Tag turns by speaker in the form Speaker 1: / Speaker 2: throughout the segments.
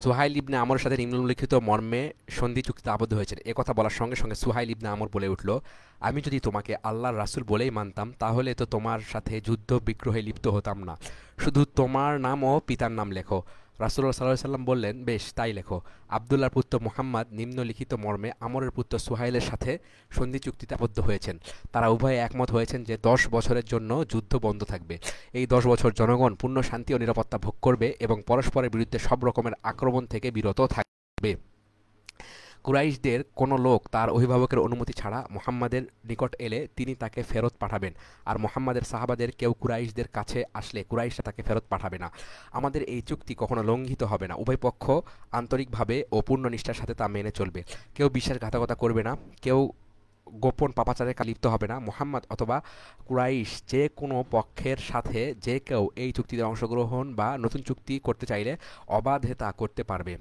Speaker 1: সুহাইল ইবনে আমরের সাথে নিম্নলিখিত মর্মে সন্ধি চুক্তিতে আবদ্ধ হয়েছেন। একথা বলার সঙ্গে সঙ্গে সুহাইল ইবনে আমর বলে উঠল, আমি যদি তোমাকে আল্লাহর রাসূল বলেই মানতাম তাহলে তো তোমার সাথে যুদ্ধ বিগ্রহে লিপ্ত হতাম না। শুধু তোমার নাম ও পিতার নাম লেখো। রাসূলুল্লাহ সাল্লাল্লাহু আলাইহি সাল্লাম বললেন, বেশ, তাই লেখো। আবদুল্লাহর পুত্র মুহাম্মদ নিম্নলিখিত মর্মে আমরের পুত্র সুহাইলের সাথে সন্ধি চুক্তিতে আবদ্ধ হয়েছেন। তারা উভয়ে একমত হয়েছেন যে 10 বছরের জন্য যুদ্ধ বন্ধ থাকবে। এই 10 বছর জনগণ পূর্ণ শান্তি ও নিরাপত্তা ভোগ করবে এবং পরস্পরের বিরুদ্ধে সব রকমের আক্রমণ থেকে বিরত থাকবে। কুরাইশদের কোনো লোক তার অভিভাবকের অনুমতি ছাড়া মুহাম্মাদের নিকট এলে তিনি তাকে ফেরত পাঠাবেন, আর মুহাম্মাদের সাহাবাদের কেউ কুরাইশদের কাছে আসলে কুরাইশরা তাকে ফেরত পাঠাবে না। আমাদের এই চুক্তি কখনো লঙ্ঘিত হবে না। উভয় পক্ষ আন্তরিকভাবে ও পূর্ণ নিষ্ঠার সাথে তা মেনে চলবে। কেউ বিশ্বাসঘাতকতা করবে না, কেউ গোপন পাপাচারে লিপ্ত হবে না। মুহাম্মদ অথবা কুরাইশ যে কোনো পক্ষের সাথে যে কেউ এই চুক্তিতে অংশগ্রহণ বা নতুন চুক্তি করতে চাইলে অবাধে তা করতে পারবে।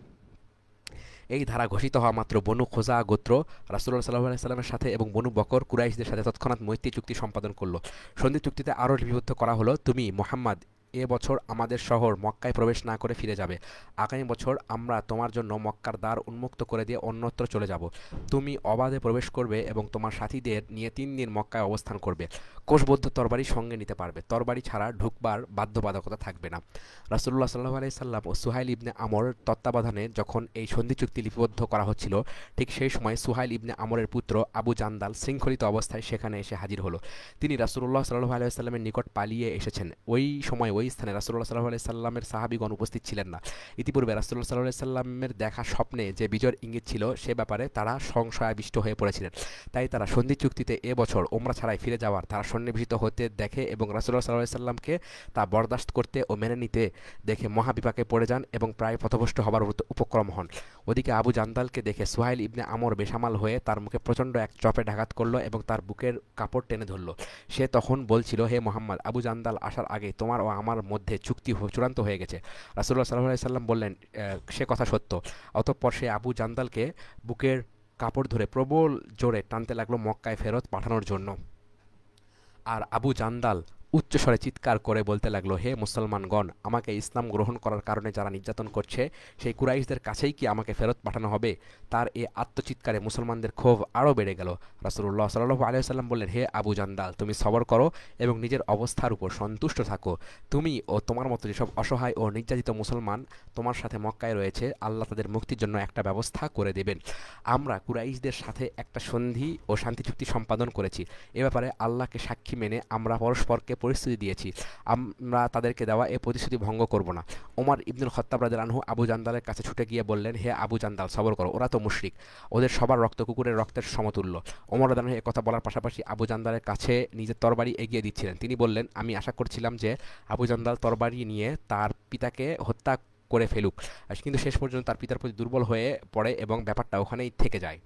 Speaker 1: এই ধারা ঘোষিত হওয়া মাত্র বনু খোজা গোত্র রাসূলুল্লাহ সাল্লাল্লাহু আলাইহি সাল্লামের সাথে এবং বনু বকর কুরাইশদের সাথে তৎক্ষণাৎ মৈত্রী চুক্তি সম্পাদন করল। সন্ধি চুক্তিতে আরও লিপিবদ্ধ করা হলো, তুমি মুহাম্মদ এ বছর আমাদের শহর মক্কায় প্রবেশ না করে ফিরে যাবে। আগামী বছর আমরা তোমার জন্য মক্কার দ্বার উন্মুক্ত করে দিয়ে অন্যত্র চলে যাব। তুমি অবাধে প্রবেশ করবে এবং তোমার সাথীদের নিয়ে 3 দিন মক্কায় অবস্থান করবে। কোষবদ্ধ তরবারি সঙ্গে নিতে পারবে। তরবারি ছাড়া ঢুকবার বাধ্যবাধকতা থাকবে না। রাসূলুল্লাহ সাল্লাল্লাহু আলাইহি সাল্লাম ও সুহাইল ইবনে আমর তত্ত্বাবধানে যখন এই সন্ধি চুক্তি লিপিবদ্ধ করা হচ্ছিল, ঠিক সেই সময় সুহাইল ইবনে আমরের পুত্র আবু জান্দাল শৃঙ্খলিত অবস্থায় সেখানে এসে হাজির হলো। তিনি রাসূলুল্লাহ সাল্লাল্লাহু আলাইহি সাল্লামের নিকট পালিয়ে এসেছেন। ওই সময় ওই স্থানে রাসূলুল্লাহ সাল্লাল্লাহু আলাইহি সাল্লামের সাহাবীগণ উপস্থিত ছিলেন না। ইতিপূর্বে রাসূলুল্লাহ সাল্লাল্লাহু আলাইহি সাল্লামের দেখা স্বপ্নে যে বিজয়ের ইঙ্গিত ছিল সে ব্যাপারে তারা সংশয়াবিষ্ট হয়ে পড়েছিলেন। তাই তারা সন্ধি চুক্তিতে এ বছর ওমরা ছাড়াই ফিরে যাওয়ার তারা সন্নিবেশিত হতে দেখে এবং রাসূলুল্লাহ সাল্লাল্লাহু আলাইহি সাল্লামকে তা বরদাস্ত করতে ও মেনে নিতে দেখে মহাবিপাকে পড়ে যান এবং প্রায় পথভ্রষ্ট হবার উপক্রম হন। ওদিকে আবু জান্দালকে দেখে সুহাইল ইবনে আমর বেসামাল হয়ে তার মুখে প্রচণ্ড এক চপেট আঘাত করলো এবং তার বুকের কাপড় টেনে ধরল। সে তখন বলছিল, হে মোহাম্মদ, আবু জান্দাল আসার আগে তোমার ও আমার মধ্যে চুক্তি চূড়ান্ত হয়ে গেছে। রাসূলুল্লাহ সাল্লাল্লাহু আলাইহি সাল্লাম বললেন, সে কথা সত্য। অতঃপর সে আবু জান্দালকে বুকের কাপড় ধরে প্রবল জোরে টানতে লাগলো মক্কায় ফেরত পাঠানোর জন্য। আর আবু জান্দাল উচ্চস্বরে চিৎকার করে বলতে লাগলো, হে মুসলমানগণ, আমাকে ইসলাম গ্রহণ করার কারণে যারা নির্যাতন করছে সেই কুরাইশদের কাছেই কি আমাকে ফেরত পাঠানো হবে? তার এ আত্মচিৎকারে মুসলমানদের ক্ষোভ আরও বেড়ে গেল। রাসূলুল্লাহ সাল্লাল্লাহু আলাইহি সাল্লাম বললেন, হে আবু জান্দাল, তুমি সবর করো এবং নিজের অবস্থার উপর সন্তুষ্ট থাকো। তুমি ও তোমার মতো যেসব অসহায় ও নির্যাতিত মুসলমান তোমার সাথে মক্কায় রয়েছে, আল্লাহ তাদের মুক্তির জন্য একটা ব্যবস্থা করে দেবেন। আমরা কুরাইশদের সাথে একটা সন্ধি ও শান্তি চুক্তি সম্পাদন করেছি। এ ব্যাপারে আল্লাহকে সাক্ষী মেনে আমরা পরস্পরকে পরিস্থিতি দিয়েছি। আমরা তাদেরকে দেওয়া এ প্রতিশ্রুতি ভঙ্গ করব না। ওমর ইবনুল খাত্তাব রাদিয়াল্লাহু আনহু আবু জান্দালের কাছে ছুটে গিয়ে বললেন, হে আবু জান্দাল, সবর করো, ওরা তো মুশরিক, ওদের সবার রক্ত কুকুরের রক্তের সমতুল্য। ওমর রাদিয়াল্লাহু আনহু কথা বলার পাশাপাশি আবু জান্দালের কাছে নিজের তরবারি এগিয়ে দিচ্ছিলেন। তিনি বললেন, আমি আশা করছিলাম যে আবু জান্দাল তরবারি নিয়ে তার পিতাকে হত্যা করে ফেলুক, কিন্তু শেষ পর্যন্ত তার পিতার প্রতি দুর্বল হয়ে পড়ে এবং ব্যাপারটা ওখানেই থেকে যায়।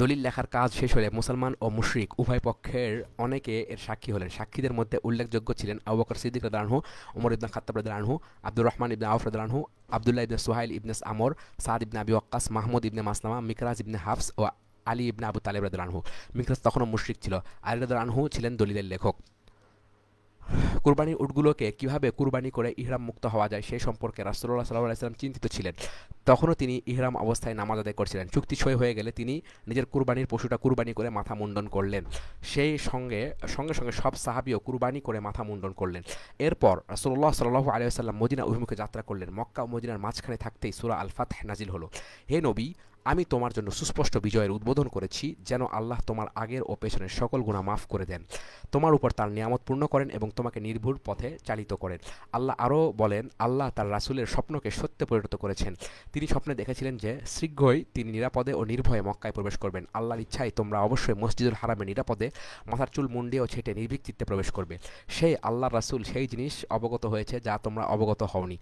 Speaker 1: দলিল লেখার কাজ শেষ হলে মুসলমান ও মুশরিক উভয় পক্ষের অনেকে এর সাক্ষী হলেন। সাক্ষীদের মধ্যে উল্লেখযোগ্য ছিলেন আবু বকর সিদ্দিক রাদিয়াল্লাহু আনহু, ওমর ইবনে খাত্তাব রাদিয়াল্লাহু আনহু, আব্দুর রহমান ইবনে আউফ রাদিয়াল্লাহু আনহু, আব্দুল্লাহ ইবনে সুহাইল ইবনে আমর, সাদ ইবনে আবি ওয়াক্কাস, মাহমুদ ইবনে মাসলামা, মিকরাজ ইবনে হাফস ও আলী ইবনে আবু তালেব রাদিয়াল্লাহু আনহু। মিকরাজ তখনও মুশরিক ছিল। আলী রাদিয়াল্লাহু আনহু ছিলেন দলিলের লেখক। কুরবানির উটগুলোকে কিভাবে কুরবানি করে ইহরাম মুক্ত হওয়া যায় সে সম্পর্কে রাসূলুল্লাহ সাল্লাল্লাহু আলাইহি ওয়াসাল্লাম চিন্তিত ছিলেন। তখনও তিনি ইহরাম অবস্থায় নামাজ আদায় করছিলেন। চুক্তি সই হয়ে গেলে তিনি নিজের কুরবানির পশুটা কুরবানি করে মাথা মুন্ডন করলেন। সেই সঙ্গে সঙ্গে সঙ্গে সব সাহাবীও কুরবানি করে মাথা মুন্ডন করলেন। এরপর রাসূলুল্লাহ সাল্লাল্লাহু আলাইহি ওয়াসাল্লাম মদিনা অভিমুখে যাত্রা করলেন। মক্কা ও মদিনার মাঝখানে থাকতেই সূরা আল ফাতহ নাজিল হলো। হে নবী, আমি তোমার জন্য সুস্পষ্ট বিজয়ের উদ্বোধন করেছি, যেন আল্লাহ তোমার আগের ও পেছনের সকল গুনাহ মাফ করে দেন, তোমার উপর তার নিয়ামত পূর্ণ করেন এবং তোমাকে নির্ভুল পথে চালিত করেন। আল্লাহ আরও বলেন, আল্লাহ তার রাসূলের স্বপ্নকে সত্যে পরিণত করেছেন। তিনি স্বপ্নে দেখেছিলেন যে শীঘ্রই তিনি নিরাপদে ও নির্ভয়ে মক্কায় প্রবেশ করবেন। আল্লাহর ইচ্ছায় তোমরা অবশ্যই মসজিদুল হারামে নিরাপদে মাথার চুল মুন্ডে ও ছেটে নির্ভীক চিত্তে প্রবেশ করবে। সেই আল্লাহর রাসূল সেই জিনিস অবগত হয়েছে যা তোমরা অবগত হওনি।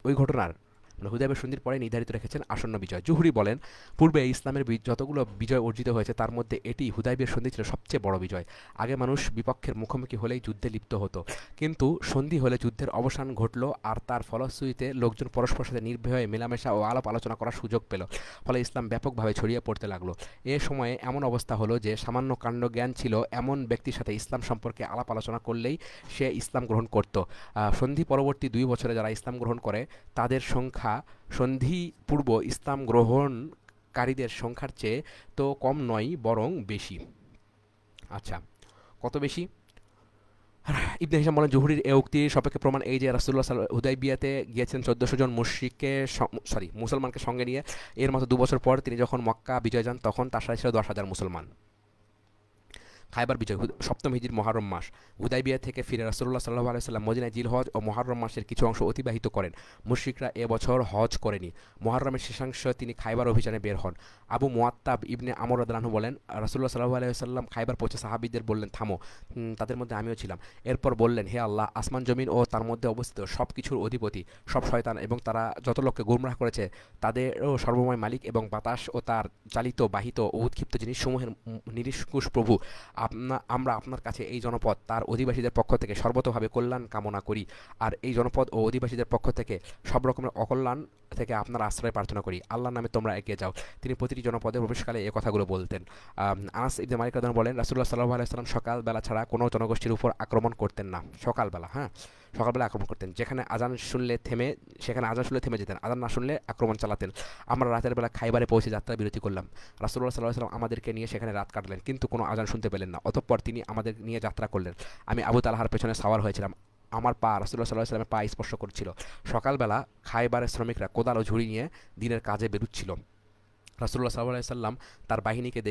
Speaker 1: ওই ঘটনার মানে হুদাইবিয়ার সন্ধির পরে নির্ধারিত রেখেছেন আসন্ন বিজয়। জুহরি বলেন, পূর্বে ইসলামের যতগুলো বিজয় অর্জিত হয়েছে তার মধ্যে এটি হুদাইবিয়ার সন্ধি ছিল সবচেয়ে বড় বিজয়। আগে মানুষ বিপক্ষের মুখোমুখি হলেই যুদ্ধে লিপ্ত হতো, কিন্তু সন্ধি হলে যুদ্ধের অবসান ঘটল, আর তার ফলশ্রুতিতে লোকজন পরস্পরের সাথে নির্ভয়ে মেলামেশা ও আলাপ আলোচনা করার সুযোগ পেল। ফলে ইসলাম ব্যাপকভাবে ছড়িয়ে পড়তে লাগলো। এ সময়ে এমন অবস্থা হলো যে সামান্য কাণ্ডজ্ঞান ছিল এমন ব্যক্তির সাথে ইসলাম সম্পর্কে আলাপ আলোচনা করলেই সে ইসলাম গ্রহণ করত। সন্ধি পরবর্তী 2 বছরে যারা ইসলাম গ্রহণ করে তাদের সংখ্যা সন্ধি পূর্ব ইসলাম গ্রহণকারীদের সংখ্যার চেয়ে তো কম নয়, বরং বেশি। আচ্ছা, কত বেশি? ইবনে হিশাম বলেন, জুহরির এ উক্তির সপক্ষে প্রমাণ এই যে রাসূলুল্লাহ হুদাইবিয়াতে গিয়েছেন 1400 জন মুসলমানকে সঙ্গে নিয়ে। এর মতো 2 বছর পর তিনি যখন মক্কা বিজয় যান তখন তার সাথে ছিল 10,000 মুসলমান। খায়বার বিজয়, সপ্তম হিজরির মুহররম মাস। হুদাইবিয়া থেকে ফিরে রাসূলুল্লাহ সাল্লাল্লাহু আলাইহি ওয়াসাল্লাম মদিনায় জিলহজ ও মুহররম মাসের কিছু অংশ অতিবাহিত করেন। মুশরিকরা এ বছর হজ করেনি। মুহররমের শেষাংশে তিনি খায়বার অভিযানে বের হন। আবু মুআত্তাব ইবনে আমর রাদিয়াল্লাহু আনহু বলেন, রাসূলুল্লাহ সাল্লাল্লাহু আলাইহি ওয়াসাল্লাম খায়বার পৌঁছে সাহাবীদের বললেন, থামো। তাদের মধ্যে আমিও ছিলাম। এরপর বললেন, হে আল্লাহ, আসমান জমিন ও তার মধ্যে অবস্থিত সব কিছুর অধিপতি, সব শয়তান এবং তারা যত লোককে গুমরাহ করেছে তাদেরও সর্বময় মালিক এবং বাতাস ও তার চালিত বাহিত ও উৎক্ষিপ্ত জিনিসসমূহের নিরঙ্কুশ প্রভু, আমরা আপনার কাছে এই জনপদ তার অধিবাসীদের পক্ষ থেকে সর্বতভাবে কল্যাণ কামনা করি, আর এই জনপদ ও অধিবাসীদের পক্ষ থেকে সব রকমের অকল্যাণ থেকে আপনার আশ্রয় প্রার্থনা করি। আল্লাহর নামে তোমরা এগিয়ে যাও। তিনি প্রতিটি জনপদে প্রবেশকালে এই কথাগুলো বলতেন। আনাস ইবনে মালিক রাদিয়াল্লাহু বলেন, রাসূলুল্লাহ সাল্লাল্লাহু আলাইহি ওয়াসাল্লাম সকালবেলা ছাড়া কোনো জনগোষ্ঠীর উপর আক্রমণ করতেন না। সকালবেলা আক্রমণ করতেন। সেখানে আজান শুনলে থেমে যেতেন, আজান না শুনলে আক্রমণ চালাতেন। আমরা রাতের বেলা খাইবারে পৌঁছে যাত্রা বিরতি করলাম। রাসূলুল্লাহ সাল্লাল্লাহু আলাইহি ওয়াসাল্লাম আমাদেরকে নিয়ে সেখানে রাত কাটালেন, কিন্তু কোনো আজান শুনতে পেলেন না। অতঃপর তিনি আমাদের নিয়ে যাত্রা করলেন। আমি আবু তালহার পেছনে সাওয়ার হয়েছিলাম। আমার পা রাসূলুল্লাহ সাল্লাল্লাহু আলাইহি ওয়াসাল্লামের পা স্পর্শ করছিল। সকালবেলা খাইবারের শ্রমিকরা কোদাল ও ঝুড়ি নিয়ে দিনের কাজে বেরুচ্ছিল। রাসূলুল্লাহ সাল্লাল্লাহু আলাইহি ওয়াসাল্লাম তার বাহিনীকে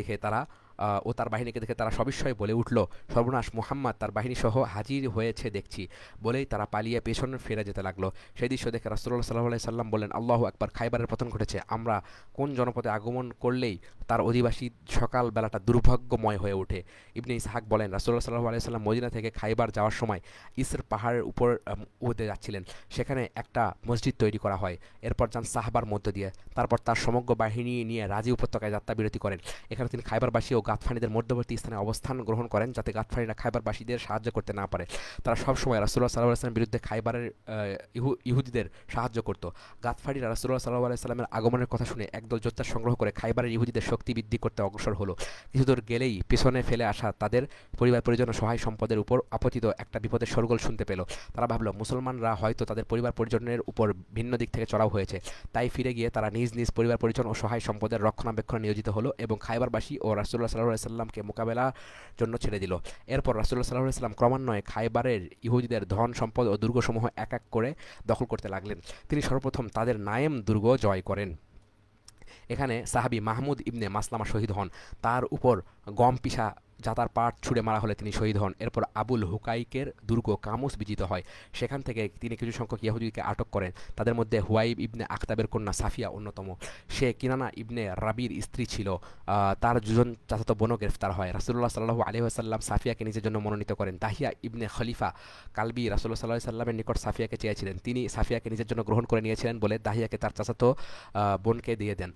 Speaker 1: দেখে তারা সবিস্ময়ে বলে উঠল, সর্বনাশ, মুহাম্মদ তার বাহিনী সহ হাজির হয়েছে দেখছি। বলেই তারা পালিয়ে পেছনে ফিরে যেতে লাগলো। সেই দৃশ্য দেখে রাসূলুল্লাহ সাল্লাল্লাহু আলাইহি ওয়াসাল্লাম বললেন, আল্লাহু আকবার, খাইবারের পতন ঘটেছে। আমরা কোন জনপদে আগমন করলেই তার অধিবাসী সকাল বেলাটা দুর্ভাগ্যময় হয়ে ওঠে। ইবনে ইসহাক বলেন, রাসূলুল্লাহ সাল্লাল্লাহু আলাইহি ওয়াসাল্লাম মদিনা থেকে খাইবার যাওয়ার সময় ইসর পাহাড়ের উপর উঠে যাচ্ছিলেন। সেখানে একটা মসজিদ তৈরি করা হয়। এরপর যান সাহাবার মধ্য দিয়ে। তারপর তার সমগ্র বাহিনী নিয়ে রাজি উপত্যকায় যাত্রা বিরতি করেন। এখানে তিনি খাইবারবাসী ও গাতফানিদের মধ্যবর্তী স্থানে অবস্থান গ্রহণ করেন, যাতে গাতফানিরা খাইবারবাসীদের সাহায্য করতে না পারে। তারা সবসময় রাসূলুল্লাহ সাল্লাল্লাহু আলাইহি ওয়াসাল্লামের বিরুদ্ধে খাইবারের ইহুদিদের সাহায্য করত। গাতফানিরা রাসূলুল্লাহ সাল্লাল্লাহু আলাইহি ওয়াসাল্লামের আগমনের কথা শুনে একদল যোদ্ধা সংগ্রহ করে খাইবারের ইহুদিদের শক্তি বৃদ্ধি করতে অগ্রসর হলো। কিছুদূর গেলেই পিছনে ফেলে আসা তাদের পরিবার পরিজন ও সহায় সম্পদের উপর আপতিত একটা বিপদের শোরগোল শুনতে পেল। তারা ভাবল, মুসলমানরা হয়তো তাদের পরিবার পরিজনের উপর ভিন্ন দিক থেকে চড়াও হয়েছে। তাই ফিরে গিয়ে তারা নিজ নিজ পরিবার পরিজন ও সহায় সম্পদের রক্ষণাবেক্ষণে নিয়োজিত হলো এবং খাইবারবাসী ও রাসূলুল্লাহ সাল্লাল্লাহু আলাইহি ওয়াসাল্লামকে মোকাবেলার জন্য ছেড়ে দিল। এরপর রাসূলুল্লাহ সাল্লাল্লাহু আলাইহি ওয়াসাল্লাম ক্রমান্বয়ে খাইবারের ইহুদিদের ধন সম্পদ ও দুর্গসমূহ এক এক করে দখল করতে লাগলেন। তিনি সর্বপ্রথম তাদের নায়েম দুর্গ জয় করেন। এখানে সাহাবী মাহমুদ ইবনে মাসলামা শহীদ হন। তার উপর গম পিষা জাতার পাট ছুঁড়ে মারা হলে তিনি শহীদ হন। এরপর আবুল হুকাইকের দুর্গ কামুস বিজিত হয়। সেখান থেকে তিনি কিছু সংখ্যক ইহুদিকে আটক করেন। তাদের মধ্যে হুয়াইব ইবনে আখতাবের কন্যা সাফিয়া অন্যতম। সে কিনানা ইবনে রাবির স্ত্রী ছিল। তার দুজন চাচাতো বোনও গ্রেফতার হয়। রাসূলুল্লাহ সাল্লাল্লাহু আলাইহি ওয়াসাল্লাম সাফিয়াকে নিজের জন্য মনোনীত করেন। দাহিয়া ইবনে খলিফা কালবি রাসূলুল্লাহ সাল্লাল্লাহু আলাইহি ওয়াসাল্লামের নিকট সাফিয়াকে চেয়েছিলেন। তিনি সাফিয়াকে নিজের জন্য গ্রহণ করে নিয়েছিলেন বলে দাহিয়াকে তার চাচাতো বোনকে দিয়ে দেন।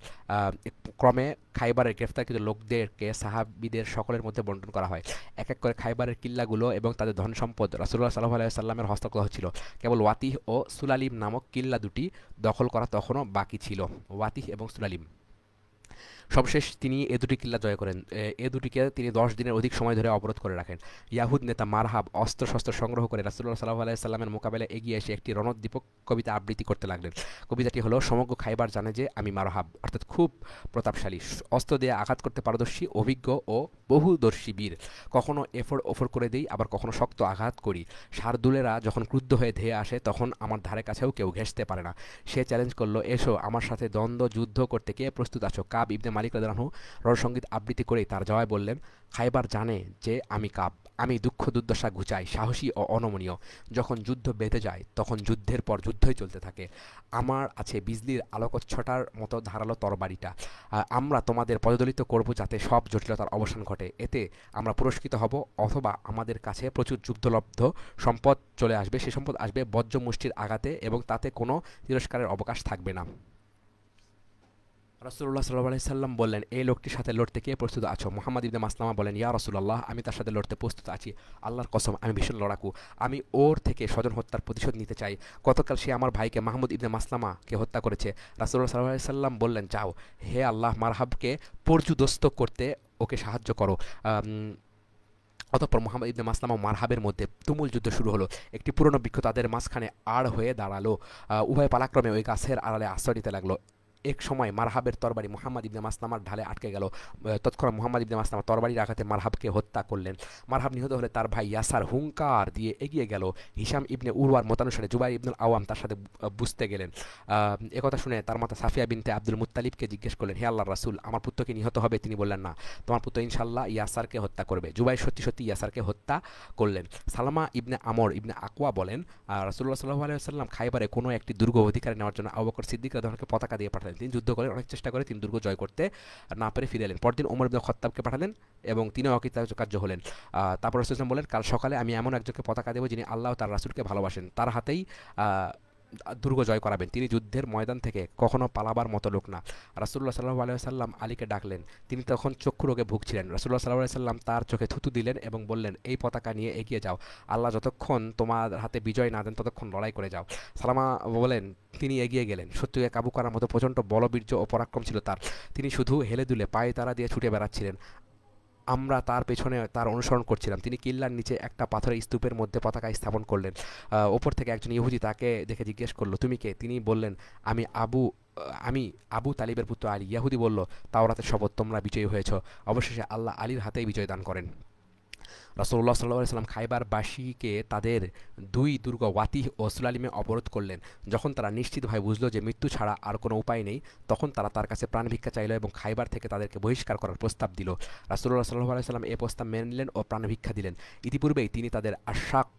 Speaker 1: ক্রমে খাইবারের গ্রেফতারকৃত লোকদেরকে সাহাবীদের সকলের মধ্যে বণ্টন করা হয়। এক এক করে খাইবারের কিল্লাগুলো এবং তাদের ধন সম্পদ রাসূলুল্লাহ সাল্লাল্লাহু আলাইহি ওয়াসাল্লামের হস্তগত ছিল। কেবল ওয়াতিহ ও সুলালিম নামক কিল্লা দুটি দখল করা তখনও বাকি ছিল। ওয়াতিহ এবং সুলালিম। সবশেষ তিনি এ দুটি কিল্লা জয় করেন। এ দুটিকে তিনি 10 দিনের অধিক সময় ধরে অবরোধ করে রাখেন। ইয়াহুদ নেতা মারহাব অস্ত্রশস্ত্র সংগ্রহ করে রাসূলুল্লাহ সাল্লাল্লাহু আলাইহি ওয়াসাল্লামের মোকাবেলায় এগিয়ে এসে একটি রণোদ্দীপক কবিতা আবৃত্তি করতে লাগলেন। কবিতাটি হলো, সমগ্র খাইবার জানে যে আমি মারহাব, অর্থাৎ খুব প্রতাপশালী, অস্ত্র দিয়ে আঘাত করতে পারদর্শী, অভিজ্ঞ ও বহুদর্শী বীর। কখনো ওফর করে দেই, আবার কখনো শক্ত আঘাত করি। শার্দুলেরা যখন ক্রুদ্ধ হয়ে ধেয়ে আসে তখন আমার ধারে কাছেও কেউ ঘেঁষতে পারে না। সে চ্যালেঞ্জ করলো, এসো আমার সাথে দ্বন্দ্ব যুদ্ধ করতে কে প্রস্তুত আছো? কাব ইবনে মালিক রাদিয়াল্লাহু আনহু রণসঙ্গীত আবৃত্তি করেই তার জবাবে বললেন, খায়বার জানে যে আমি কাব, আমি দুঃখ দুর্দশা ঘুচাই, সাহসী ও অনমনীয়। যখন যুদ্ধ বেঁধে যায় তখন যুদ্ধের পর যুদ্ধই চলতে থাকে। আমার আছে বিজলির আলোকচ্ছটার মতো ধারালো তরবারিটা। আমরা তোমাদের পদদলিত করব যাতে সব জটিলতার অবসান ঘটে। এতে আমরা পুরস্কৃত হব, অথবা আমাদের কাছে প্রচুর যুদ্ধলব্ধ সম্পদ চলে আসবে। সে সম্পদ আসবে বজ্র মুষ্টির আঘাতে এবং তাতে কোনো তিরস্কারের অবকাশ থাকবে না। রাসূলুল্লাহ সাল্লাল্লাহু আলাইহি সাল্লাম বললেন, এই লোকটির সাথে লড়তে কে প্রস্তুত আছো? মুহাম্মদ ইবনে মাসলামা বলেন, ইয়া রাসূলুল্লাহ, আমি তার সাথে লড়তে প্রস্তুত আছি। আল্লাহর কসম, আমি ভীষণ লড়াকু। আমি ওর থেকে স্বজন হত্যার প্রতিশোধ নিতে চাই। গতকাল সে আমার ভাইকে মাহমুদ ইবনে মাসলামাকে হত্যা করেছে। রাসূলুল্লাহ সাল্লাল্লাহু আলাইহি সাল্লাম বললেন, যাও, হে আল্লাহ, মারহাবকে পর্যুদস্ত করতে ওকে সাহায্য করো। অতঃপর মুহাম্মদ ইবনে মাসলামা ও মারহাবের মধ্যে তুমুল যুদ্ধ শুরু হলো। একটি পুরনো বৃক্ষ তাদের মাঝখানে আড় হয়ে দাঁড়ালো। উভয় পালাক্রমে ওই গাছের আড়ালে আশ্রয় নিতে লাগলো। এক সময় মারহাবের তরবারি মুহাম্মদ ইবনে মাসলামার ঢালে আটকে গেল। তৎক্ষণাৎ মুহাম্মদ ইবনে মাসলামা তরবারির আঘাতে মারহাবকে হত্যা করলেন। মারহাব নিহত হলে তার ভাই ইয়াসার হুঙ্কার দিয়ে এগিয়ে গেল। হিশাম ইবনে উরওয়ার মতানুসারে জুবাইর ইবনুল আওয়াম তার সাথে বুঝতে গেলেন। একথা শুনে তার মাতা সাফিয়া বিনতে আব্দুল মুত্তালিবকে জিজ্ঞেস করলেন, হে আল্লাহর রাসূল, আমার পুত্র কি নিহত হবে? তিনি বললেন, না, তোমার পুত্র ইনশাআল্লাহ ইয়াসারকে হত্যা করবে। জুবাইর সত্যি সত্যি ইয়াসারকে হত্যা করলেন। সালামা ইবনে আমর ইবনে আকওয়া বলেন, রাসূলুল্লাহ সাল্লাল্লাহু আলাইহি ওয়াসাল্লাম খাইবারে কোনো একটি দুর্গ অধিকার নেওয়ার জন্য আবু বকর সিদ্দিক রাদিয়াল্লাহু আনহুকে পতাকা দিয়ে পাঠালেন। তিনি যুদ্ধ করেন, অনেক চেষ্টা করে তিনি দুর্গ জয় করতে না পেরে ফিরে এলেন। পরদিন ওমর ইবনে খাত্তাবকে পাঠালেন এবং তিনিও অকৃতকার্য হলেন। তারপর রাসূল বলেন, কাল সকালে আমি এমন একজনকে পতাকা দেব যিনি আল্লাহ ও তার রাসূলকে ভালোবাসেন, তার হাতেই দুর্গ জয় করাবেন। তিনি যুদ্ধের ময়দান থেকে কখনো পালাবার মতো লোক না। রাসূলুল্লাহ সাল্লাল্লাহু আলাইহি ওয়াসাল্লাম আলীকে ডাকলেন। তিনি তখন চক্ষু রোগে ভুগছিলেন। রাসূলুল্লাহ সাল্লাল্লাহু আলাইহি ওয়াসাল্লাম তার চোখে থুতু দিলেন এবং বললেন, এই পতাকা নিয়ে এগিয়ে যাও। আল্লাহ যতক্ষণ তোমার হাতে বিজয় না দেন ততক্ষণ লড়াই করে যাও। সালামা বলেন, তিনি এগিয়ে গেলেন। শত্রুকে কাবু করার মতো প্রচণ্ড বলবীর্য ও পরাক্রম ছিল তার। তিনি শুধু হেলে দুলে পায়ে তারা দিয়ে ছুটে বেড়াচ্ছিলেন। আমরা তার পেছনে তার অনুসরণ করছিলাম। তিনি কিল্লার নিচে একটা পাথরের স্তূপের মধ্যে পতাকা স্থাপন করলেন। ওপর থেকে একজন ইহুদি তাকে দেখে জিজ্ঞেস করলো, তুমি কে? তিনি বললেন, আমি আবু তালিবের পুত্র আলী। ইহুদি বলল, তাওরাতের শপথ, তোমরা বিজয়ী হয়েছ। অবশেষে আল্লাহ আলীর হাতেই বিজয় দান করেন। রাসূলুল্লাহ সাল্লাল্লাহু আলাইহি সাল্লাম খায়বারবাসীকে তাদের দুই দুর্গ ওয়াতিহ ও সুলালিমে অবরোধ করলেন। যখন তারা নিশ্চিতভাবে বুঝল যে মৃত্যু ছাড়া আর কোনো উপায় নেই, তখন তারা তার কাছে প্রাণ ভিক্ষা চাইল এবং খায়বার থেকে তাদেরকে বহিষ্কার করার প্রস্তাব দিল। রাসূলুল্লাহ সাল্লাল্লাহু আলাইহি সাল্লাম এ প্রস্তাব মেনে নিলেন ও প্রাণ ভিক্ষা দিলেন। ইতিপূর্বেই তিনি তাদের আশাক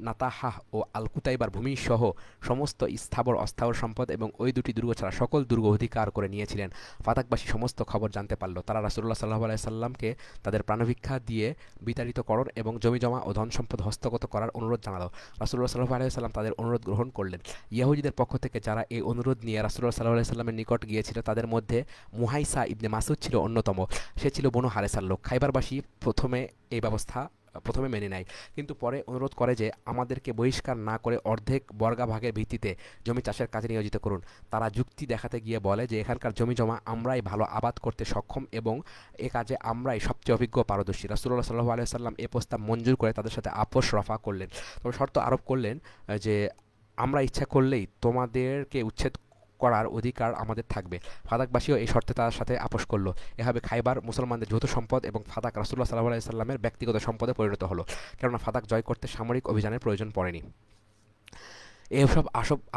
Speaker 1: নাতাহাহ ও আল কুতাইবার ভূমি সহ সমস্ত স্থাবর অস্থাবর সম্পদ এবং ওই দুটি দুর্গ ছাড়া সকল দুর্গ অধিকার করে নিয়েছিলেন। ফাতাকবাসী সমস্ত খবর জানতে পারল। তারা রাসূলুল্লাহ সাল্লাল্লাহু আলাইহি সাল্লামকে তাদের প্রাণভিক্ষা দিয়ে বিতাড়িতকরণ এবং জমিজমা ও ধন সম্পদ হস্তগত করার অনুরোধ জানালো। রাসূলুল্লাহ সাল্লাল্লাহু আলাইহি সাল্লাম তাদের অনুরোধ গ্রহণ করলেন। ইহুদিদের পক্ষ থেকে যারা এই অনুরোধ নিয়ে রাসূলুল্লাহ সাল্লাল্লাহু আলাইহি সাল্লামের নিকট গিয়েছিল তাদের মধ্যে মুহাইসা ইবনে মাসউদ ছিল অন্যতম। সে ছিল বনু হারেসার লোক। খাইবারবাসী প্রথমে মেনে নেয়, কিন্তু পরে অনুরোধ করে যে আমাদেরকে বহিষ্কার না করে অর্ধেক বর্গাভাগের ভিত্তিতে জমি চাষের কাজে নিয়োজিত করুন। তারা যুক্তি দেখাতে গিয়ে বলে যে এখানকার জমি জমা আমরাই ভালো আবাদ করতে সক্ষম এবং এ কাজে আমরাই সবচেয়ে অভিজ্ঞ পারদর্শী। রাসূলুল্লাহ সাল্লাল্লাহু আলাইহি সাল্লাম এ প্রস্তাব মঞ্জুর করে তাদের সাথে আপোষ রফা করলেন। তবে শর্ত আরোপ করলেন যে আমরা ইচ্ছা করলেই তোমাদেরকে উচ্ছেদ করার অধিকার আমাদের থাকবে। ফাদাকবাসীও এই শর্তে তার সাথে আপোষ করলো। এভাবে খাইবার মুসলমানদের যৌথ সম্পদ এবং ফাদাক রাসূলুল্লাহ সাল্লাল্লাহু আলাইহি সাল্লামের ব্যক্তিগত সম্পদে পরিণত হলো, কেননা ফাদাক জয় করতে সামরিক অভিযানের প্রয়োজন পড়েনি। এসব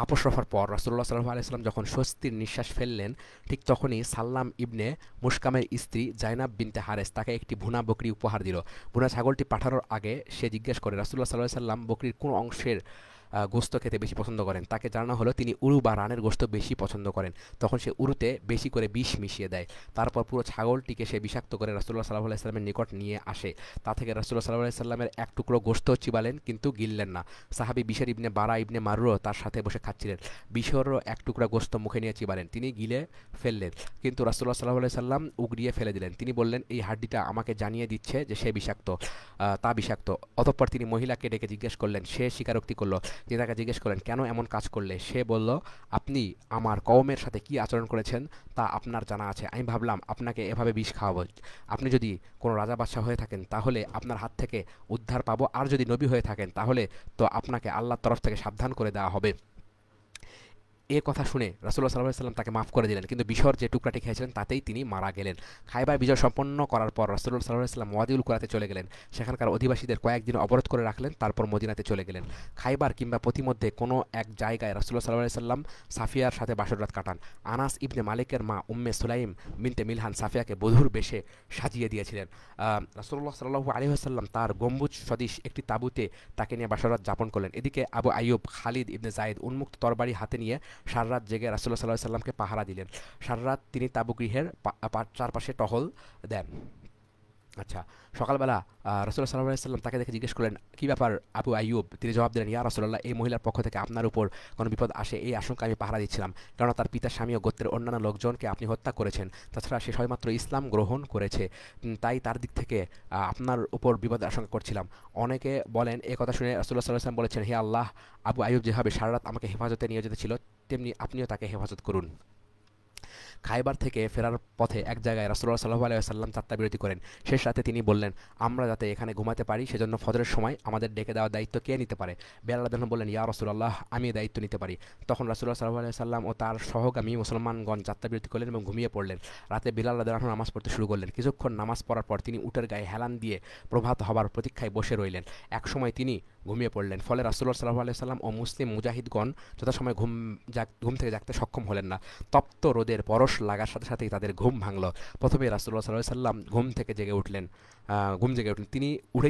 Speaker 1: আপোষ রফার পর রাসূলুল্লাহ সাল্লাল্লাহু আলাইহি সাল্লাম যখন স্বস্তির নিঃশ্বাস ফেললেন, ঠিক তখনই সাল্লাম ইবনে মুশকামের স্ত্রী জাইনাব বিনতে হারেস তাকে একটি ভুনা বকরি উপহার দিল। ভুনা ছাগলটি পাঠানোর আগে সে জিজ্ঞেস করে, রাসূলুল্লাহ সাল্লাল্লাহু আলাইহি সাল্লাম বকরির কোন অংশের গোস্ত খেতে বেশি পছন্দ করেন? তাকে জানানো হলো তিনি উরু বা রানের গোস্ত বেশি পছন্দ করেন। তখন সে উরুতে বেশি করে বিষ মিশিয়ে দেয়। তারপর পুরো ছাগলটিকে সে বিষাক্ত করে রাসূলুল্লাহ সাল্লাল্লাহু আলাইহি সাল্লামের নিকট নিয়ে আসে। তা থেকে রাসূলুল্লাহ সাল্লাল্লাহু আলাইহি সাল্লামের এক টুকরো গোস্ত চিবালেন, কিন্তু গিললেন না। সাহাবী বিশর ইবনে বারা ইবনে মারুরও তার সাথে বসে খাচ্ছিলেন। বিশরও এক টুকরা গোস্ত মুখে নিয়ে চিবালেন, তিনি গিলে ফেললেন, কিন্তু রাসূলুল্লাহ সাল্লাল্লাহু আলাইহি সাল্লাম উগড়িয়ে ফেলে দিলেন। তিনি বললেন, এই হাড্ডিটা আমাকে জানিয়ে দিচ্ছে যে সে বিষাক্ত, তা বিষাক্ত। অতঃপর তিনি মহিলাকে ডেকে জিজ্ঞেস করলেন। সে স্বীকারোক্তি করল। তিনি তাকে জিজ্ঞেস করলেন, কেন এমন কাজ করলে? সে বলল, আপনি আমার কওমের সাথে কি আচরণ করেছেন তা আপনার জানা আছে। আমি ভাবলাম আপনাকে এভাবে বিষ খাওয়াবো। আপনি যদি কোনো রাজা বাদশাহ হয়ে থাকেন তাহলে আপনার হাত থেকে উদ্ধার পাবো, আর যদি নবী হয়ে থাকেন তাহলে তো আপনাকে আল্লাহর তরফ থেকে সাবধান করে দেওয়া হবে। এ কথা শুনে রাসূলুল্লাহ সাল্লাল্লাহু আলাইহি ওয়াসাল্লাম তাকে মাফ করে দিলেন, কিন্তু বিশর যে টুকরাটি খেয়েছিলেন তাতেই তিনি মারা গেলেন। খায়বার বিজয় সম্পন্ন করার পর রাসূলুল্লাহ সাল্লাল্লাহু আলাইহি ওয়াসাল্লাম ওয়াদিউল কুরাতে চলে গেলেন। সেখানকার অধিবাসীদের কয়েকদিন অবরোধ করে রাখলেন, তারপর মদিনাতে চলে গেলেন। খায়বার কিংবা পথিমধ্যে কোনো এক জায়গায় রাসূলুল্লাহ সাল্লাল্লাহু আলাইহি ওয়াসাল্লাম সাফিয়ার সাথে বাসর রাত কাটান। আনাস ইবনে মালিকের মা উম্মে সুলাইম বিনতে মিলহান সাফিয়াকে বধূর বেশে সাজিয়ে দিয়েছিলেন। রাসূলুল্লাহ সাল্লাল্লাহু আলাইহি ওয়াসাল্লাম তার গম্বুজ সদৃশ একটি তাঁবুতে তাকে নিয়ে বাসর রাত যাপন করলেন। এদিকে আবু আইয়ুব খালিদ ইবনে যায়েদ উন্মুক্ত তরবারি হাতে নিয়ে সারা রাত জেগে রাসূলুল্লাহ সাল্লাল্লাহু আলাইহি ওয়াসাল্লামকে পাহারা দিলেন। সারা রাত তিনি তাঁবু গৃহের চারপাশে টহল দেন। আচ্ছা, সকালবেলা রাসূলুল্লাহ সাল্লাল্লাহু আলাইহি ওয়াসাল্লাম তাকে দেখে জিজ্ঞেস করলেন, কী ব্যাপার আবু আইয়ুব? তিনি জবাব দিলেন, ইয়া রাসূলুল্লাহ, এই মহিলার পক্ষ থেকে আপনার উপর কোনো বিপদ আসে এই আশঙ্কা আমি পাহারা দিচ্ছিলাম, কারণ তার পিতা, স্বামী ও গোত্রের অন্যান্য লোকজনকে আপনি হত্যা করেছেন। তাছাড়া সে সবেমাত্র ইসলাম গ্রহণ করেছে, তাই তার দিক থেকে আপনার উপর বিপদের আশঙ্কা করছিলাম। অনেকে বলেন, এ কথা শুনে রাসূলুল্লাহ সাল্লাল্লাহু আলাইহি ওয়াসাল্লাম বলেছেন, হে আল্লাহ, আবু আইয়ুব যেভাবে সারা রাত আমাকে হেফাজতে নিয়োজিত ছিল, তেমনি আপনিও তাকে হেফাজত করুন। খায়বার থেকে ফেরার পথে এক জায়গায় রাসূলুল্লাহ সাল্লাল্লাহু আলাইহি ওয়াসাল্লাম যাত্রাবিরতি করেন। শেষ রাতে তিনি বললেন, আমরা যাতে এখানে ঘুমাতে পারি সেজন্য ফজরের সময় আমাদের ডেকে দেওয়ার দায়িত্ব কে নিতে পারে? বেলাল রাদিয়াল্লাহু আনহু বললেন, ইয়া রাসূলুল্লাহ, আমি এই দায়িত্ব নিতে পারি। তখন রাসূলুল্লাহ সাল্লাল্লাহু আলাইহি ওয়াসাল্লাম ও তার সহগামী মুসলমানগণ যাত্রাবিরতি করলেন এবং ঘুমিয়ে পড়লেন। রাতে বেলাল রাদিয়াল্লাহু আনহু নামাজ পড়তে শুরু করলেন। কিছুক্ষণ নামাজ পড়ার পর তিনি উটের গায়ে হেলান দিয়ে প্রভাত হবার প্রতীক্ষায় বসে রইলেন। একসময় তিনি ঘুমিয়ে পড়লেন। ফলে রাসূলুল্লাহ সাল্লাল্লাহু আলাইহি ওয়াসাল্লাম ও মুসলিম মুজাহিদগণ যথাসময়ে ঘুম থেকে জাগতে সক্ষম হলেন না। তপ্ত রোদের পরশ লাগার সাথে সাথেই তাদের ঘুম ভাঙল। প্রথমে রাসূলুল্লাহ সাল্লাল্লাহু আলাইহি ওয়াসাল্লাম ঘুম জেগে উঠলেন।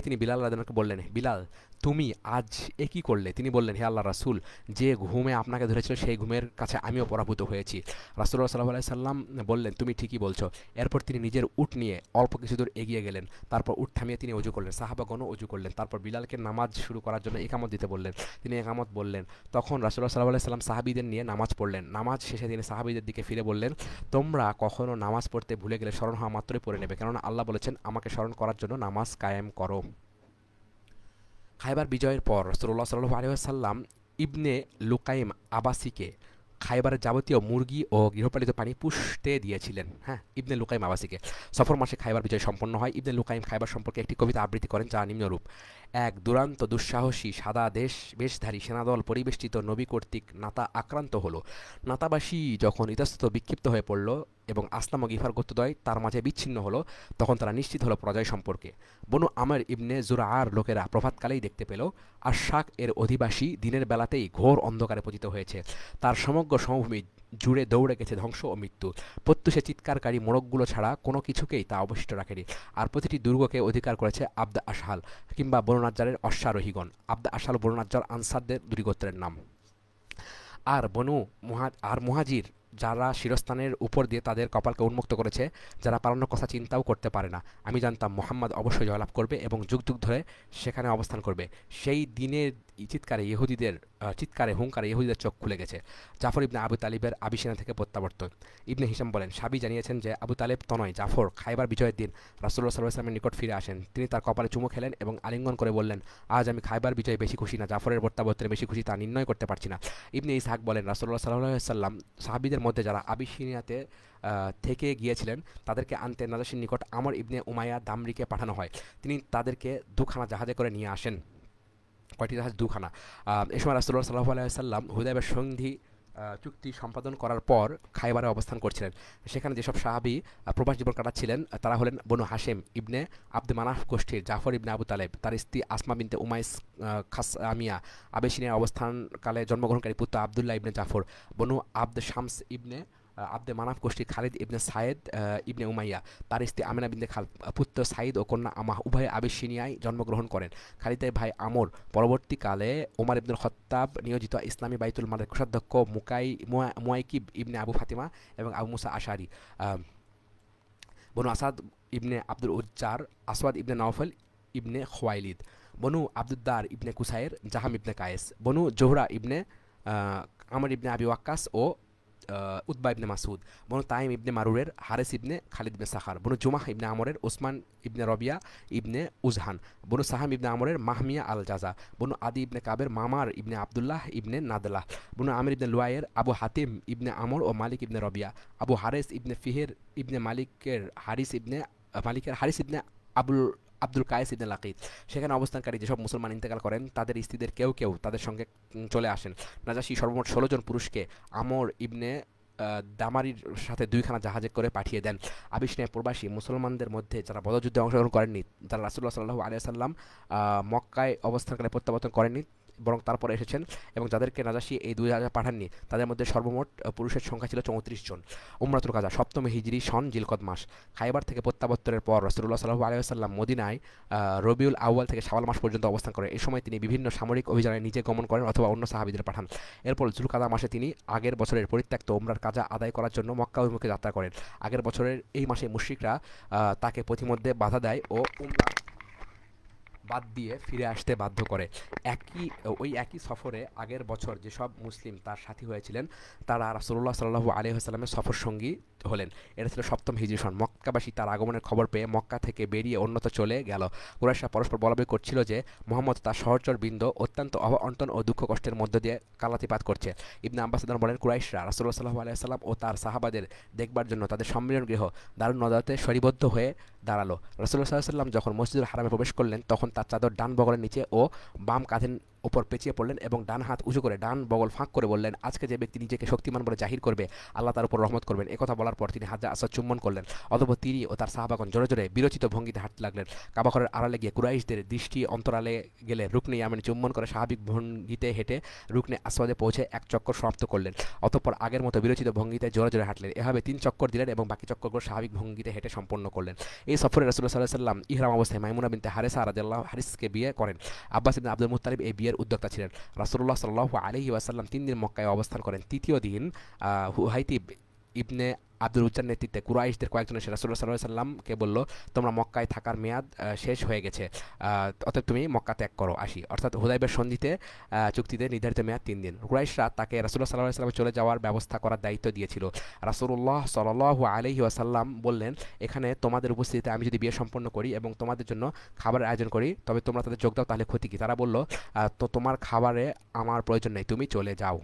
Speaker 1: তিনি বিলাল রাদিয়াল্লাহু আনহুকে বললেন, বিলাল, তুমি আজ এ কী করলে? তিনি বললেন, হে আল্লাহর রাসূল, যে ঘুমে আপনাকে ধরেছিল সেই ঘুমের কাছে আমিও পরাভূত হয়েছি। রাসূলুল্লাহ সাল্লাল্লাহু আলাইহি ওয়াসাল্লাম বললেন, তুমি ঠিকই বলছো। এরপর তিনি নিজের উট নিয়ে অল্প কিছু দূর এগিয়ে গেলেন। তারপর উট থামিয়ে তিনি ওযু করলেন। সাহাবাগণও ওযু করলেন। তারপর বিলালকে নামাজ শুরু করার জন্য ইকামত দিতে বললেন। তিনি ইকামত বললেন। তখন রাসূলুল্লাহ সাল্লাল্লাহু আলাইহি ওয়াসাল্লাম সাহাবীদের নিয়ে নামাজ পড়লেন। নামাজ শেষে তিনি সাহাবীদের দিকে ফিরে বললেন, তোমরা কখনো নামাজ পড়তে ভুলে গেলে স্মরণ হওয়া মাত্রই পড়ে নেবে, কেননা আল্লাহ বলেছেন, আমাকে স্মরণ করার জন্য নামাজ কায়েম করো। খায়বার বিজয়ের পর রাসূলুল্লাহ সাল্লাল্লাহু আলাইহি ওয়াসাল্লাম ইবনে লুকাইম আবাসিকে খায়বারের যাবতীয় মুরগি ও গৃহপালিত প্রাণী পুষতে দিয়েছিলেন। হ্যাঁ, ইবনে লুকাইম আবাসিকে। সফর মাসে খায়বার বিজয় সম্পন্ন হয়। ইবনে লুকাইম খায়বার সম্পর্কে একটি কবিতা আবৃত্তি করেন, যা নিম্নরূপ: এক দুরান্ত দুঃসাহসী সাদা বেশধারী সেনাদল পরিবেষ্টিত নবী কর্তৃক নাতা আক্রান্ত হলো। নাতাবাসী যখন ইতস্তত বিক্ষিপ্ত হয়ে পড়ল এবং আসলাম ও গিফার গোত্রদ্বয় তার মাঝে বিচ্ছিন্ন হলো, তখন তারা নিশ্চিত হলো পরাজয় সম্পর্কে। বনু আমর ইবনে জুরআর লোকেরা প্রভাতকালেই দেখতে পেল আশাক এর অধিবাসী দিনের বেলাতেই ঘোর অন্ধকারে পতিত হয়েছে। তার সমগ্র সমভূমি জুড়ে দৌড়ে গেছে ধ্বংস ও মৃত্যু। প্রত্যুষে চিৎকারকারী মোড়কগুলো ছাড়া কোনো কিছুকেই তা অবশিষ্ট রাখেনি। আর প্রতিটি দুর্গকে অধিকার করেছে আবদ আশহাল কিংবা বনু নাজ্জারের অশ্বারোহীগণ। আবদ আশহাল বনু নাজ্জার আনসারদের দুই গোত্রের নাম। আর মুহাজির যারা শিরস্থানের উপর দিয়ে তাদের কপালকে উন্মুক্ত করেছে, যারা পালানোর কথা চিন্তাও করতে পারে না। আমি জানতাম মুহাম্মদ অবশ্যই জয়লাভ করবে এবং যুগ যুগ ধরে সেখানে অবস্থান করবে। সেই দিনের চিৎকারে হুঙ্কারে ইহুদিদের চোখ খুলে গেছে। জাফর ইবনে আবু তালিবের আবিসিনা থেকে প্রত্যাবর্তন। ইবনে হিশাম বলেন, সাবি জানিয়েছেন যে আবু তালেব তনয় জাফর খায়বার বিজয়ের দিন রাসূলুল্লাহ সাল্লাল্লাহু আলাইহি ওয়াসাল্লামের নিকট ফিরে আসেন। তিনি তার কপালে চুমু খেলেন এবং আলিঙ্গন করে বললেন, আজ আমি খায়বার বিজয়ে বেশি খুশি না জাফরের প্রত্যাবর্তনে বেশি খুশি তা নির্ণয় করতে পারছি না। ইবনে ইসহাক বলেন, রাসূলুল্লাহ সাল্লাল্লাহু আলাইহি ওয়াসাল্লাম সাহাবীদের মধ্যে যারা আবিসিনিয়াতে থেকে গিয়েছিলেন তাদেরকে আনতে নাজাশীর নিকট আমর ইবনে উমাইয়া দামরিকে পাঠানো হয়। তিনি তাদেরকে দুখানা জাহাজে করে নিয়ে আসেন। কয়টি জাহাজ? দুখানা। এই সময় রাসূলুল্লাহ সাল্লাল্লাহু আলাইহি ওয়াসাল্লাম হুদায়বিয়ার সন্ধি চুক্তি সম্পাদন করার পর খায়বারে অবস্থান করছিলেন। সেখানে যেসব সাহাবী প্রবাস জীবন কাটাচ্ছিলেন তারা হলেন বনু হাশেম ইবনে আব্দ মানাফ গোষ্ঠীর জাফর ইবনে আবু তালেব, তার স্ত্রী আসমা বিনতে উমাইস খাসআমিয়া, আবেশিনিয়ার অবস্থানকালে জন্মগ্রহণকারী পুত্র আবদুল্লাহ ইবনে জাফর, বনু আব্দ শামস ইবনে আব্দে মানাফ গোষ্ঠী খালিদ ইবনে সায়েদ ইবনে উমাইয়া, তার স্ত্রী আমিনা বিনতে পুত্র সাইদ ও কন্যা আমাহ উভয়ে আবিসিনিয়ায় জন্মগ্রহণ করেন। খালিদের ভাই আমর পরবর্তীকালে ওমর ইবনুল খাত্তাব নিয়োজিত ইসলামী বাইতুল মালের কোষাধ্যক্ষ মুয়াইকিব ইবনে আবু ফাতিমা এবং আবু মুসা আশারি, বনু আসাদ ইবনে আব্দুল উজ্জার, আসওয়াদ ইবনে নওফল ইবনে খোয়াইলিদ, বনু আব্দুদ্দার ইবনে কুসাইর, জাহাম ইবনে কায়েস, বনু জোহরা ইবনে আমর ইবনে আবি ওয়াক্কাস ও উতবা ইবনে মাসুদ, বনু তাইম ইবনে মারুরের হারেস ইবনে খালিদ ইবনে সাখার, বনু জুমাহ ইবনে আমরের ওসমান ইবনে রবিয়া ইবনে উজহান, বনু সাহাম ইবনে আমরের মাহমিয়া আল জাজা, বনু আদি ইবনে কাবের মামার ইবনে আবদুল্লাহ ইবনে নাদলাহ, বনু আমির ইবনে লুয়াইয়ের আবু হাতিম ইবনে আমর ও মালিক ইবনে রবিয়া, আবু হারেস ইবনে ফিহের ইবনে মালিকের হারিস ইবনে আবুল আব্দুল কায়েস ইবনে লাকিদ। সেখানে অবস্থানকারী যেসব মুসলমান ইন্তেকাল করেন তাদের স্ত্রীদের কেউ কেউ তাদের সঙ্গে চলে আসেন। নাজাশী সর্বমোট ১৬ জন পুরুষকে আমর ইবনে দামারির সাথে ২খানা জাহাজে করে পাঠিয়ে দেন। আবিষ্ণায় প্রবাসী মুসলমানদের মধ্যে যারা বদরযুদ্ধে অংশগ্রহণ করেননি, যারা রাসূলুল্লাহ সাল্লাল্লাহু আলাইহি ওয়াসাল্লাম মক্কায় অবস্থানকালে প্রত্যাবর্তন করেননি বরং তারপরে এসেছেন, এবং যাদেরকে নাজাশী এই ২ জাহাজে পাঠাননি, তাদের মধ্যে সর্বমোট পুরুষের সংখ্যা ছিল ৩৪ জন। উমরাতুল কাজা ৭ম হিজরি সন জিলকদ মাস। খাইবার থেকে প্রত্যাবর্তনের পর রাসূলুল্লাহ সাল্লাল্লাহু আলাইহি ওয়াসাল্লাম মদিনায় রবিউল আউয়াল থেকে শাওয়াল মাস পর্যন্ত অবস্থান করেন। এই সময় তিনি বিভিন্ন সামরিক অভিযানে নিজে গমন করেন অথবা অন্য সাহাবীদের পাঠান। এরপর জুলকাদা মাসে তিনি আগের বছরের পরিত্যক্ত উমরার কাজা আদায় করার জন্য মক্কা অভিমুখে যাত্রা করেন। আগের বছরের এই মাসে মুশরিকরা তাকে পথিমধ্যে বাধা দেয় ও উমরা বাদ দিয়ে ফিরে আসতে বাধ্য করে। একই সফরে আগের বছর যেসব মুসলিম তার সাথী হয়েছিলেন তারা রাসূলুল্লাহ সাল্লাল্লাহু আলাইহি ওয়াসাল্লামের সফর সঙ্গী হলেন। এটা ছিল ৭ম হিজরি সন। মক্কাবাসী তার আগমনের খবর পেয়ে মক্কা থেকে বেরিয়ে অন্যত্র চলে গেল। কুরাইশরা পরস্পর বলাবলি করছিল যে মুহাম্মদ তার সহচর বৃন্দ অত্যন্ত অনটন ও দুঃখ কষ্টের মধ্য দিয়ে কালাতিপাত করছে। ইবনে আব্বাস বলেন, কুরাইশরা রাসূলুল্লাহ সাল্লাল্লাহু আলাইহি ওয়াসাল্লাম ও তার সাহাবাদের দেখবার জন্য তাদের সম্মিলন গৃহ দারুন নদাতে সারিবদ্ধ হয়ে দাঁড়ালো। রাসূলুল্লাহ সাল্লাল্লাহু আলাইহি ওয়াসাল্লাম যখন মসজিদুল হারামে প্রবেশ করলেন তখন তার চাদর ডান বগলের নিচে ও বাম কাঁধের উপর পেঁচিয়ে পড়লেন এবং ডান হাত উঁচু করে ডান বগল ফাঁক করে বললেন, আজকে যে ব্যক্তি নিজেকে শক্তিমান বলে জাহির করবে আল্লাহ তার উপর রহমত করবেন। একথা বলার পর তিনি হাজরা আসাদ চুম্বন করলেন। অতঃপর তিনি ও তার সাহাবাগণ জোরে জোরে বিরচিত ভঙ্গিতে হাঁটতে লাগলেন। কাবাঘরের আড়ালে গিয়ে কুরাইশদের দৃষ্টি অন্তরালে গেলে রুকনে ইয়ামানি চুম্বন করে স্বাভাবিক ভঙ্গিতে হেঁটে রুকনে আসওয়াদে পৌঁছে এক চক্কর সমাপ্ত করলেন। অতঃপর আগের মতো বিরচিত ভঙ্গিতে জোরে জোরে হাঁটলেন। এভাবে ৩ চক্কর দিলেন এবং বাকি চক্করগুলো স্বাভাবিক ভঙ্গিতে হেঁটে সম্পন্ন করলেন। এই সফরে রাসূলুল্লাহ সাল্লাল্লাহু আলাইহি ওয়াসাল্লাম ইহরাম অবস্থায় মাইমুনা বিনতে হারিসকে বিয়ে করেন। আব্বাস ইবনে আব্দুল মুত্তালিব এই বিয়ের উদ্যোক্তা ছিলেন। রাসূলুল্লাহ সাল্লাল্লাহু আলাইহি ওয়াসাল্লাম ৩ দিন মক্কায় অবস্থান করেন। তৃতীয় দিন হুহাইতিব ইবনে আব্দুল উজ্জার নেতৃত্বে কুরাইশদের কয়েকজন এসে রাসূলুল্লাহ সাল্লাল্লাহু আলাইহি ওয়াসাল্লামকে বলল, তোমরা মক্কায় থাকার মেয়াদ শেষ হয়ে গেছে, অতএব তুমি মক্কা ত্যাগ করো আসি। অর্থাৎ হুদায়বিয়ার সন্ধিতে চুক্তিতে নির্ধারিত মেয়াদ ৩ দিন। কুরাইশরা তাকে রাসূলুল্লাহ সাল্লাল্লাহু আলাইহি ওয়াসাল্লামের চলে যাওয়ার ব্যবস্থা করার দায়িত্ব দিয়েছিল। রাসূলুল্লাহ সাল্লাল্লাহু আলাইহি ওয়াসাল্লাম বললেন, এখানে তোমাদের উপস্থিতিতে আমি যদি বিয়ে সম্পন্ন করি এবং তোমাদের জন্য খাবারের আয়োজন করি তবে তোমরা তাদের যোগ দাও, তাহলে ক্ষতি কি? তারা বলল, তো তোমার খাবারে আমার প্রয়োজন নেই, তুমি চলে যাও।